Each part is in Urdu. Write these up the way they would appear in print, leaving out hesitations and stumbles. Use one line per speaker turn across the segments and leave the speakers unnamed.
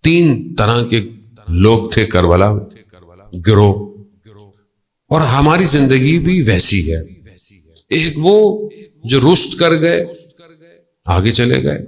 تین طرح کے لوگ تھے کربلا گروہ، اور ہماری زندگی بھی ویسی ہے. ایک وہ جو رشد کر گئے آگے چلے گئے،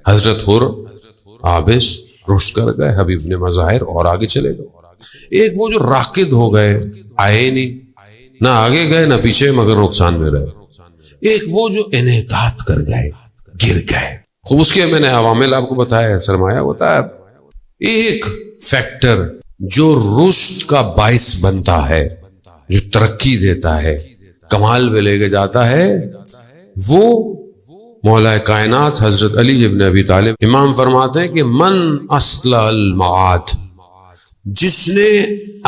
حضرت حر عابس رشد کر گئے، حبیب نے مظاہر اور آگے چلے گئے. ایک وہ جو راکد ہو گئے، آئے نہیں، نہ آگے گئے نہ پیچھے، مگر نقصان میں رہے. ایک وہ جو انحطاط کر گئے، گر گئے. خوب اس کے میں نے عوامل آپ کو بتایا، سرمایہ ہوتا ہے. ایک فیکٹر جو رشد کا باعث بنتا ہے، جو ترقی دیتا ہے، کمال میں لے کے جاتا ہے، وہ مولا کائنات حضرت علی ابن ابی طالب امام فرماتے ہیں کہ من اصلح المعاد، جس نے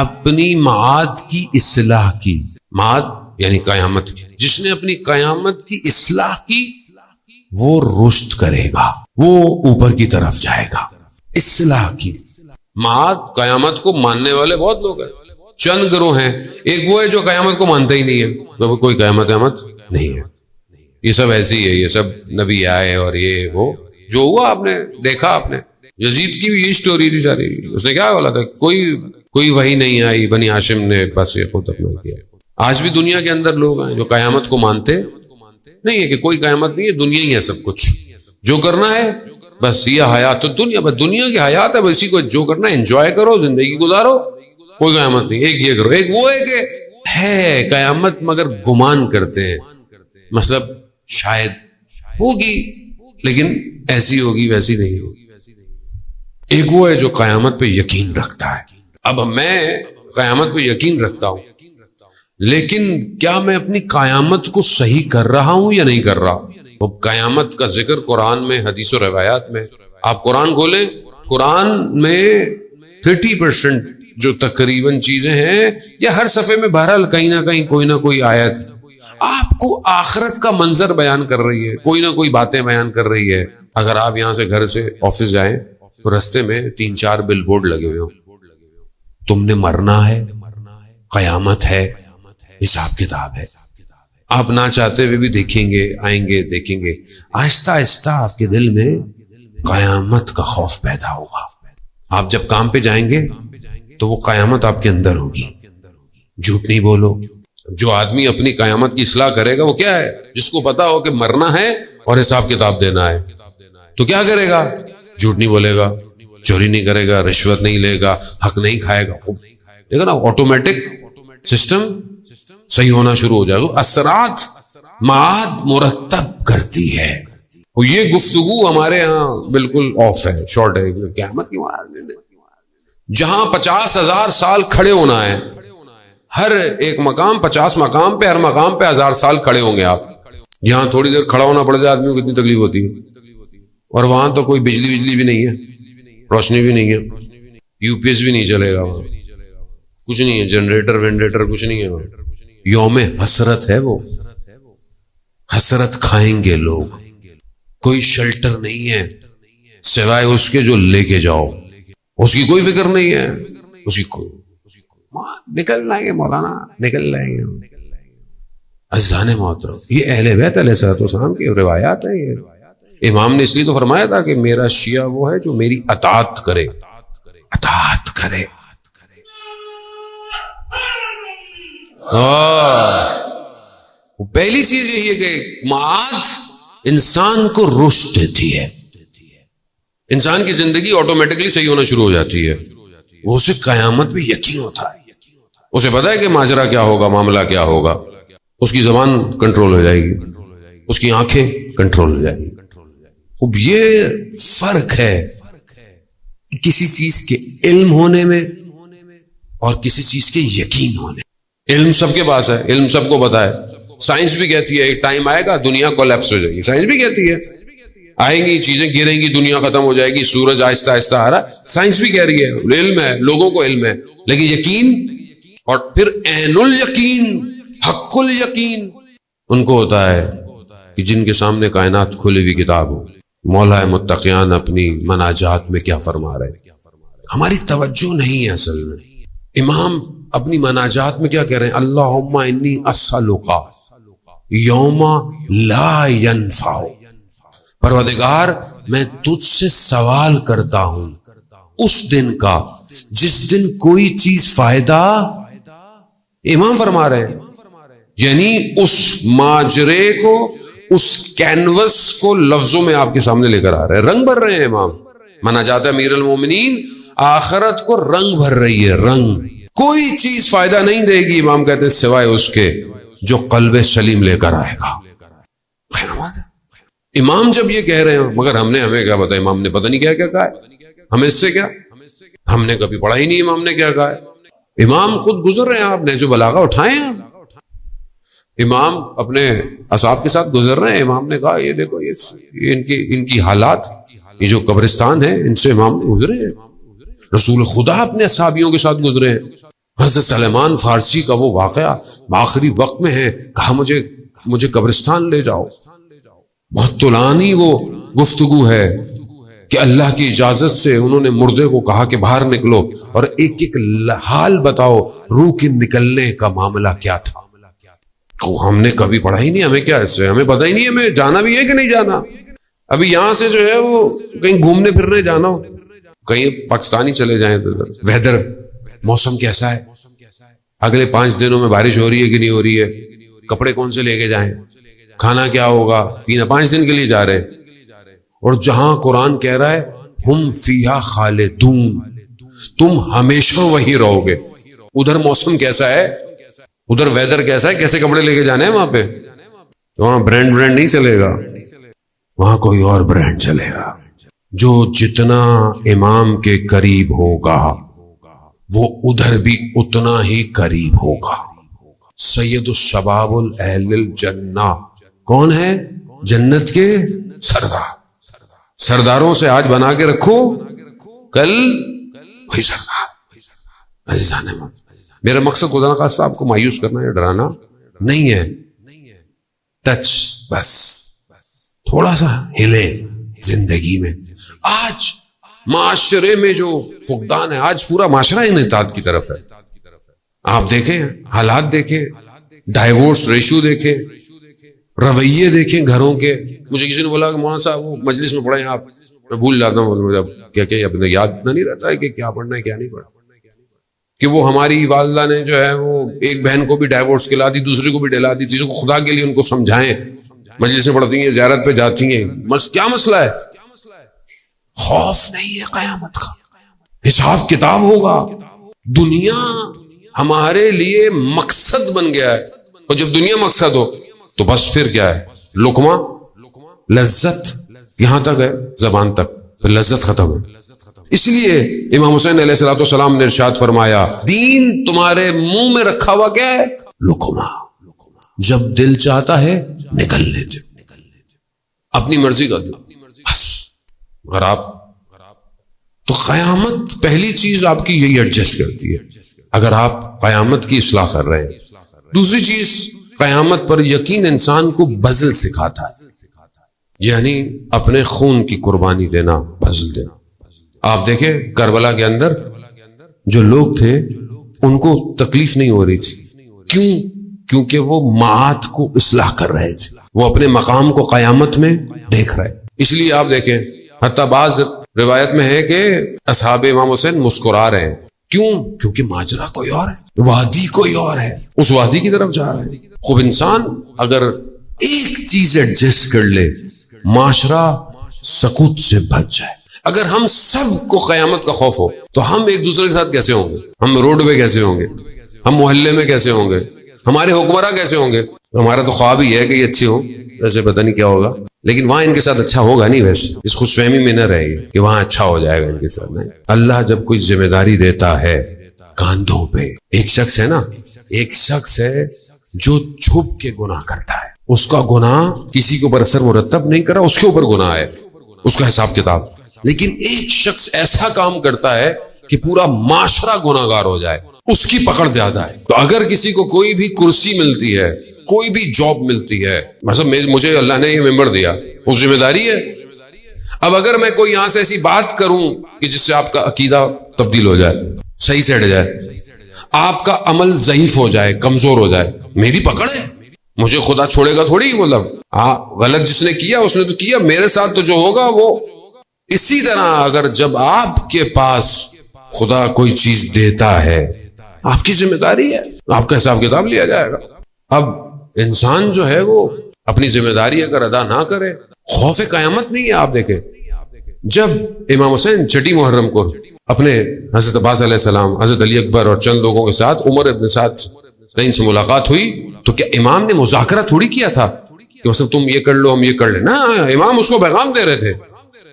اپنی معاد کی اصلاح کی، معاد یعنی قیامت، جس نے اپنی قیامت کی اصلاح کی وہ رشد کرے گا، وہ اوپر کی طرف جائے گا. اصلاح کی معاد، قیامت کو ماننے والے بہت لوگ ہیں، چند گروہ ہیں. ایک وہ ہے جو قیامت کو مانتا ہی نہیں ہے، کوئی قیامت نہیں ہے، یہ سب ایسے ہی ہے، یہ سب نبی آئے اور یہ وہ جو ہوا آپ نے دیکھا. آپ نے یزید کی بھی یہ سٹوری تھی ساری، اس نے کیا بولا تھا، کوئی وحی نہیں آئی، بنی ہاشم نے بس یہ خود اپنا کیا. آج بھی دنیا کے اندر لوگ ہیں جو قیامت کو مانتے نہیں ہے کہ کوئی قیامت نہیں ہے، دنیا ہی ہے سب کچھ، جو کرنا ہے بس یہ حیات دنیا، بس دنیا کی حیات ہے، بس اسی کو جو کرنا ہے انجوائے کرو، زندگی گزارو، کوئی قیامت نہیں. ایک یہ کرو. ایک وہ ہے کہ ہے قیامت مگر گمان کرتے ہیں، مطلب شاید ہوگی لیکن ایسی ہوگی ویسی نہیں ہوگی. ایک وہ ہے جو قیامت پہ یقین رکھتا ہے. اب میں قیامت پہ یقین رکھتا ہوں، لیکن کیا میں اپنی قیامت کو صحیح کر رہا ہوں یا نہیں کر رہا ہوں؟ قیامت کا ذکر قرآن میں، حدیث و روایات میں، آپ قرآن کھولیں، قرآن میں 30% جو تقریباً چیزیں ہیں، یا ہر صفحے میں بہرحال کہیں نہ کہیں کوئی نہ کوئی آیت آپ کو آخرت کا منظر بیان کر رہی ہے، کوئی نہ کوئی باتیں بیان کر رہی ہے. اگر آپ یہاں سے گھر سے آفس جائیں تو رستے میں 3-4 بل بورڈ لگے ہوئے ہوں، تم نے مرنا ہے، قیامت ہے، حساب کتاب ہے. آپ نہ چاہتے ہوئے بھی دیکھیں گے، آئیں گے، دیکھیں گے. آہستہ آہستہ آپ کے دل میں قیامت کا خوف پیدا ہوگا. آپ جب کام پہ جائیں گے تو وہ قیامت آپ کے اندر ہوگی. جھوٹ نہیں بولو. جو آدمی اپنی قیامت کی اصلاح کرے گا وہ کیا ہے؟ جس کو پتا ہو کہ مرنا ہے اور حساب کتاب دینا ہے، تو کیا کرے گا؟ جھوٹ نہیں بولے گا، چوری نہیں کرے گا، رشوت نہیں لے گا، حق نہیں کھائے گا. دیکھو نا، آٹومیٹک سسٹم صحیح ہونا شروع ہو جائے گا. اثرات معاد مرتب کرتی ہے. یہ گفتگو ہمارے ہاں بالکل آف ہے، شارٹ ہے. قیامت کی جہاں 50,000 سال کھڑے ہونا ہے، ہر ایک مقام 50 مقام پہ، ہر مقام پہ 1000 سال کھڑے ہوں گے آپ. یہاں تھوڑی دیر کھڑا ہونا پڑ جائے آدمی کو کتنی تکلیف ہوتی ہے، اور وہاں تو کوئی بجلی بھی نہیں ہے، روشنی بھی نہیں ہے، یو پی ایس بھی نہیں چلے گا، وہاں کچھ نہیں ہے، جنریٹر وینریٹر کچھ نہیں ہے. وہاں یوم حسرت ہے، وہ حسرت کھائیں گے لوگ. کوئی شیلٹر نہیں ہے سوائے اس کے جو لے کے جاؤ، اس کی کوئی فکر نہیں ہے، اس کی کوئی نکل جائیں گے مولانا، نکل جائیں گے. عزیزان محترم، یہ اہل بیت علیہ الصلوۃ والسلام کی روایات ہیں. یہ امام نے اس لیے تو فرمایا تھا کہ میرا شیعہ وہ ہے جو میری اطاعت کرے، اطاعت کرے. پہلی چیز یہی ہے کہ معاد انسان کو رشد دیتی ہے، انسان کی زندگی آٹومیٹکلی صحیح ہونا شروع ہو جاتی ہے. وہ اسے قیامت پہ یقین ہوتا ہے، اسے پتا ہے کہ ماجرا کیا ہوگا، معاملہ کیا ہوگا. اس کی زبان کنٹرول ہو جائے گی، اس کی آنکھیں کنٹرول ہو جائے گی. اب یہ فرق ہے کسی چیز کے علم ہونے میں اور کسی چیز کے یقین ہونے. علم سب کے پاس ہے، علم سب کو پتا ہے. سائنس بھی کہتی ہے ایک ٹائم آئے گا دنیا کولیپس ہو جائے گی. سائنس بھی کہتی ہے آئیں گی چیزیں گریں گی، دنیا ختم ہو جائے گی، سورج آہستہ آہستہ آ رہا. سائنس بھی کہہ رہی ہے، علم ہے، لوگوں کو علم ہے. لیکن یقین اور پھر عین الیقین، حق الیقین ان کو ہوتا ہے کہ جن کے سامنے کائنات کھلی ہوئی کتاب ہو. مولا متقیان اپنی مناجات میں کیا فرما رہے، ہماری توجہ نہیں ہے اصل میں. امام اپنی مناجات میں کیا کہہ رہے ہیں؟ اللہم انی اسألک یوم لا ینفع، پروردگار میں تجھ سے سوال کرتا ہوں اس دن کا جس دن کوئی چیز فائدہ، امام فرما رہے ہیں، یعنی اس ماجرے کو، اس کینوس کو لفظوں میں آپ کے سامنے لے کر آ رہے ہیں، رنگ بھر رہے ہیں امام۔ مانا جاتا ہے امیر المومنین آخرت کو رنگ بھر رہی ہے، رنگ۔ کوئی چیز فائدہ نہیں دے گی، امام کہتے ہیں، سوائے اس کے جو قلب سلیم لے کر آئے گا۔ امام جب یہ کہہ رہے ہیں، مگر ہمیں کیا پتا امام نے پتہ نہیں کیا کہا ہے، ہمیں اس سے کیا، ہم نے کبھی پڑھا ہی نہیں امام نے کیا کہا ہے۔ امام خود گزر رہے ہیں، آپ نے جو بلاغہ اٹھائے ہیں، امام اپنے اصحاب کے ساتھ گزر رہے ہیں، امام نے کہا یہ دیکھو یہ ان کی حالات، یہ جو قبرستان ہے ان سے امام گزرے ہیں، رسول خدا اپنے اصحابیوں کے ساتھ گزرے ہیں۔ حضرت سلیمان فارسی کا وہ واقعہ آخری وقت میں ہے، کہا مجھے قبرستان لے جاؤ۔ بہت طولانی وہ گفتگو ہے کہ اللہ کی اجازت سے انہوں نے مردے کو کہا کہ باہر نکلو اور ایک ایک حال بتاؤ، روح کے نکلنے کا معاملہ کیا تھا۔ ہم نے کبھی پڑھا ہی نہیں، ہمیں کیا اس سے، ہمیں پتہ ہی نہیں ہمیں جانا بھی ہے کہ نہیں جانا۔ ابھی یہاں سے جو ہے وہ کہیں گھومنے پھرنے جانا ہو، کہیں پاکستانی چلے جائیں تو ویدر، موسم کیسا ہے، اگلے 5 دنوں میں بارش ہو رہی ہے کہ نہیں ہو رہی ہے، کپڑے کون سے لے کے جائیں، کھانا کیا ہوگا، پینا، 5 دن کے لیے جا رہے ہیں۔ اور جہاں قرآن کہہ رہا ہے ہم فیہا خالدون، تم ہمیشہ وہی رہو گے، ادھر موسم کیسا ہے، ادھر ویدر کیسا ہے، کیسے کپڑے لے کے جانے ہیں وہاں پہ، وہاں برانڈ نہیں چلے گا، وہاں کوئی اور برانڈ چلے گا۔ جو جتنا امام کے قریب ہوگا وہ ادھر بھی اتنا ہی قریب ہوگا۔ سید الشباب الاہل الجنہ کون ہے؟ جنت کے سردار۔ سرداروں سے آج بنا کے رکھو، کل وہی سردار۔ عزیزان، میرا مقصد خدا نخواستہ آپ کو مایوس کرنا یا ڈرانا نہیں ہے، ٹچ بس، تھوڑا سا ہلے زندگی میں۔ آج معاشرے میں جو فقدان ہے، آج پورا معاشرہ انحطاط کی طرف ہے۔ آپ دیکھیں حالات، دیکھیں ڈائیورس ریشو، دیکھیں رویے، دیکھیں گھروں کے۔ مجھے کسی نے بولا کہ مولانا صاحب وہ مجلس میں پڑھیں آپ، میں بھول جاتا ہوں، مجھے کیا اپنے یاد نہیں رہتا ہے کہ کیا پڑھنا ہے کیا نہیں پڑھنا، کہ وہ ہماری والدہ نے جو ہے وہ ایک بہن کو بھی ڈائیورس کلا دی، دوسری کو بھی ڈلا دی، تیسری کو، خدا کے لیے ان کو سمجھائیں، مجلس سے پڑھتی ہیں، زیارت پہ جاتی ہیں، کیا مسئلہ ہے؟ خوف نہیں ہے قیامت کا، حساب کتاب ہوگا۔ دنیا ہمارے لیے مقصد بن گیا ہے، اور جب دنیا مقصد ہو تو بس پھر کیا ہے، لقمہ، لذت یہاں تک ہے، زبان تک، پھر لذت ختم ہے۔ اس لیے امام حسین علیہ الصلوۃ والسلام نے ارشاد فرمایا، دین تمہارے منہ میں رکھا ہوا کیا ہے؟ لقمہ، جب دل چاہتا ہے نکلنے دو، اپنی مرضی کا دو بس۔ اگر آپ تو قیامت پہلی چیز آپ کی یہی ایڈجسٹ کرتی ہے، اگر آپ قیامت کی اصلاح کر رہے ہیں۔ دوسری چیز، قیامت پر یقین انسان کو بذل سکھاتا ہے، یعنی اپنے خون کی قربانی دینا، بذل دینا۔ آپ دیکھیں کربلا کے اندر جو لوگ تھے ان کو تکلیف نہیں ہو رہی تھی، کیوں؟ کیونکہ وہ معاد کو اصلاح کر رہے تھے، وہ اپنے مقام کو قیامت میں دیکھ رہے۔ اس لیے آپ دیکھیں حتیٰ بعض روایت میں ہے کہ اصحاب امام حسین مسکرا رہے ہیں، کیوں؟ کیونکہ ماجرا کوئی اور ہے، وادی کوئی اور ہے، اس وادی کی طرف جا رہے ہیں۔ خوب انسان اگر ایک چیز ایڈجسٹ کر لے، معاشرہ سکوت سے بچ جائے۔ اگر ہم سب کو قیامت کا خوف ہو تو ہم ایک دوسرے کے ساتھ کیسے ہوں گے؟ ہم روڈ پہ کیسے ہوں گے؟ ہم محلے میں کیسے ہوں گے؟ ہمارے حکمراں کیسے ہوں گے؟ ہمارا تو خواب ہی ہے کہ یہ اچھے ہوں، ویسے پتہ نہیں کیا ہوگا، لیکن وہاں ان کے ساتھ اچھا ہوگا نہیں، ویسے اس خوش فہمی میں نہ رہے گی کہ وہاں اچھا ہو جائے گا ان کے ساتھ۔ نہیں، اللہ جب کوئی ذمہ داری دیتا ہے کاندھوں پہ، ایک شخص ہے نا، ایک شخص ہے جو چھپ کے گناہ کرتا ہے، اس کا گناہ کسی کے اوپر اثر مرتب نہیں کرا، اس کے اوپر گناہ ہے، اس کا حساب کتاب۔ لیکن ایک شخص ایسا کام کرتا ہے کہ پورا معاشرہ گناہ گار ہو جائے، اس کی پکڑ زیادہ ہے۔ تو اگر کسی کو کوئی بھی کرسی ملتی ہے، کوئی بھی جاب ملتی ہے، مطلب مجھے اللہ نے یہ ممبر دیا، وہ ذمہ داری ہے۔ اب اگر میں کوئی یہاں سے ایسی بات کروں کہ جس سے آپ کا عقیدہ تبدیل ہو جائے، صحیح سے ہٹ جائے، آپ کا عمل ضعیف ہو جائے، کمزور ہو جائے، میری پکڑ ہے، مجھے خدا چھوڑے گا تھوڑی، مطلب غلط جس نے کیا اس نے تو کیا، میرے ساتھ تو جو ہوگا وہ اسی طرح اگر جب آپ کے پاس خدا کوئی چیز دیتا ہے، آپ کی ذمہ داری ہے، آپ کا حساب کتاب لیا جائے گا۔ اب انسان جو ہے وہ اپنی ذمہ داری اگر ادا نہ کرے، خوف قیامت نہیں ہے۔ آپ دیکھیں جب امام حسین چھٹی محرم کو اپنے حضرت عباس علیہ السلام، حضرت علی اکبر اور چند لوگوں کے ساتھ عمر ابن سعد سے ملاقات ہوئی، تو کیا امام نے مذاکرہ تھوڑی کیا تھا کہ مثلا تم یہ کر لو ہم یہ کر لیں؟ نا، امام اس کو پیغام دے رہے تھے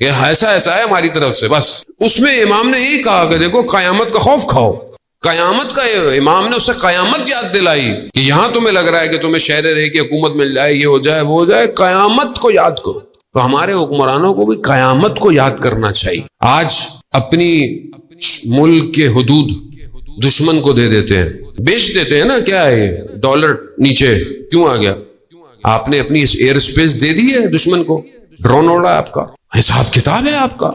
کہ ایسا ایسا ہے ہماری طرف سے۔ بس اس میں امام نے یہی کہا کہ دیکھو قیامت کا خوف کھاؤ، قیامت کا۔ امام نے اسے قیامت یاد دلائی کہ یہاں تمہیں لگ رہا ہے کہ تمہیں شہر رہے کی حکومت مل جائے، یہ ہو جائے وہ ہو جائے، قیامت کو یاد کرو۔ تو ہمارے حکمرانوں کو بھی قیامت کو یاد کرنا چاہیے۔ آج اپنی ملک کے حدود دشمن کو دے دیتے ہیں، بیچ دیتے ہیں نا۔ کیا ہے ڈالر نیچے کیوں آ گیا؟ آپ نے اپنی ایئر سپیس دے دی ہے دشمن کو، ڈرون اڑا ہے آپ کا، حساب کتاب ہے آپ کا،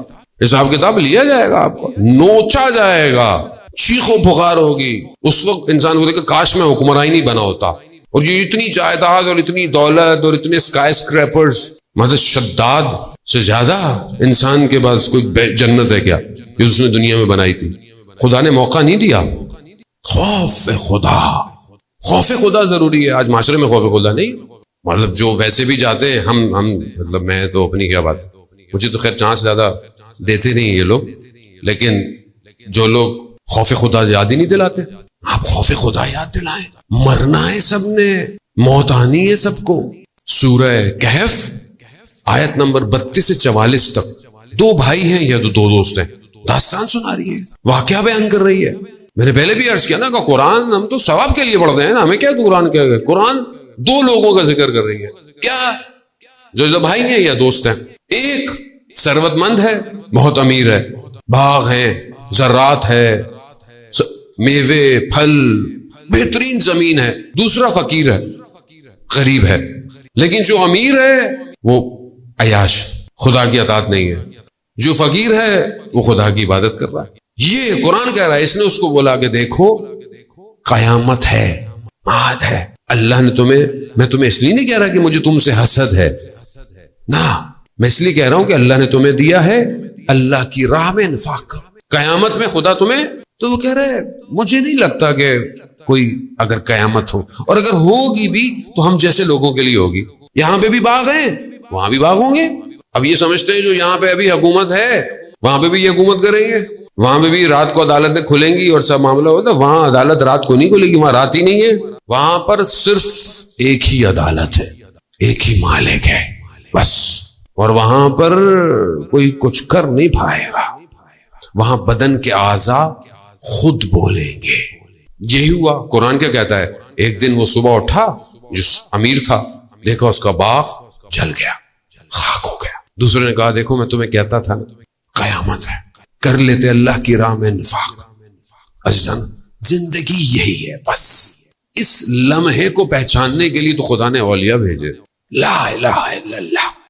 حساب کتاب لیا جائے گا، آپ کا نوچا جائے گا، چیخ و پکار ہوگی۔ اس وقت انسان کو دیکھا کاش میں حکمران ہی نہیں بنا ہوتا، اور یہ اتنی جائیداد اور اتنی دولت اور اتنے اسکائی اسکریپرز، مطلب شداد سے زیادہ انسان کے پاس کوئی جنت ہے کیا جو اس نے دنیا میں بنائی تھی؟ خدا نے موقع نہیں دیا۔ خوف خدا، خوف خدا ضروری ہے۔ آج معاشرے میں خوف خدا نہیں، مطلب جو ویسے بھی جاتے ہیں، ہم مطلب میں تو اپنی کیا بات، مجھے تو خیر چانس زیادہ دیتے نہیں یہ لوگ، لیکن جو لوگ خوف خدا یاد ہی نہیں دلاتے، آپ خوف خدا یاد دلائیں۔ مرنا ہے سب نے، موت آنی ہے سب کو۔ سورہ کہف آیت نمبر 32 سے 44 تک دو بھائی ہیں یا دو دوست ہیں، داستان سنا رہی ہے، واقعہ بیان کر رہی ہے۔ میں نے پہلے بھی عرض کیا نا کہ قرآن ہم تو ثواب کے لیے پڑھتے ہیں نا، ہمیں کیا قرآن کیا گیا؟ قرآن دو لوگوں کا ذکر کر رہی ہے، کیا جو بھائی ہیں یا دوست ہیں۔ ایک ثروت مند ہے، بہت امیر ہے، باغ ہیں، زراعت ہے، میوے پھل، بہترین زمین ہے۔ دوسرا فقیر ہے، غریب ہے، لیکن جو امیر ہے وہ عیاش، خدا کی اطاعت نہیں ہے۔ جو فقیر ہے وہ خدا کی عبادت کر رہا ہے۔ یہ قرآن کہہ رہا ہے، اس نے اس کو بولا کہ دیکھو قیامت ہے، معاد ہے۔ اللہ نے میں تمہیں اس لیے نہیں کہہ رہا کہ مجھے تم سے حسد ہے، نہ، میں اس لیے کہہ رہا ہوں کہ اللہ نے تمہیں دیا ہے اللہ کی راہ میں انفاق کرو۔ قیامت میں خدا تمہیں، تو وہ کہہ رہے ہیں مجھے نہیں لگتا کہ کوئی اگر قیامت ہو، اور اگر ہوگی بھی تو ہم جیسے لوگوں کے لیے ہوگی۔ یہاں پہ بھی باغ ہیں، وہاں بھی باغ ہوں گے۔ اب یہ سمجھتے ہیں جو یہاں پہ ابھی حکومت ہے وہاں پہ بھی یہ حکومت کریں گے، وہاں پہ بھی رات کو عدالتیں کھلیں گی اور سب معاملہ ہوتا ہے۔ وہاں عدالت رات کو نہیں کھلے گی، وہاں رات ہی نہیں ہے، وہاں پر صرف ایک ہی عدالت ہے، ایک ہی مالک ہے بس، اور وہاں پر کوئی کچھ کر نہیں پائے گا۔ وہاں بدن کے اعضاء خود بولیں گے۔ یہی ہوا۔ قرآن کیا کہتا ہے؟ ایک دن وہ صبح اٹھا، جو امیر تھا، دیکھا اس کا باغ جل گیا، خاک ہو گیا۔ دوسرے نے کہا دیکھو میں تمہیں کہتا تھا قیامت ہے، کر لیتے اللہ کی راہ میں انفاق۔ عزیزان زندگی یہی ہے بس۔ اس لمحے کو پہچاننے کے لیے تو خدا نے اولیاء بھیجے۔ لا الہ الا اللہ،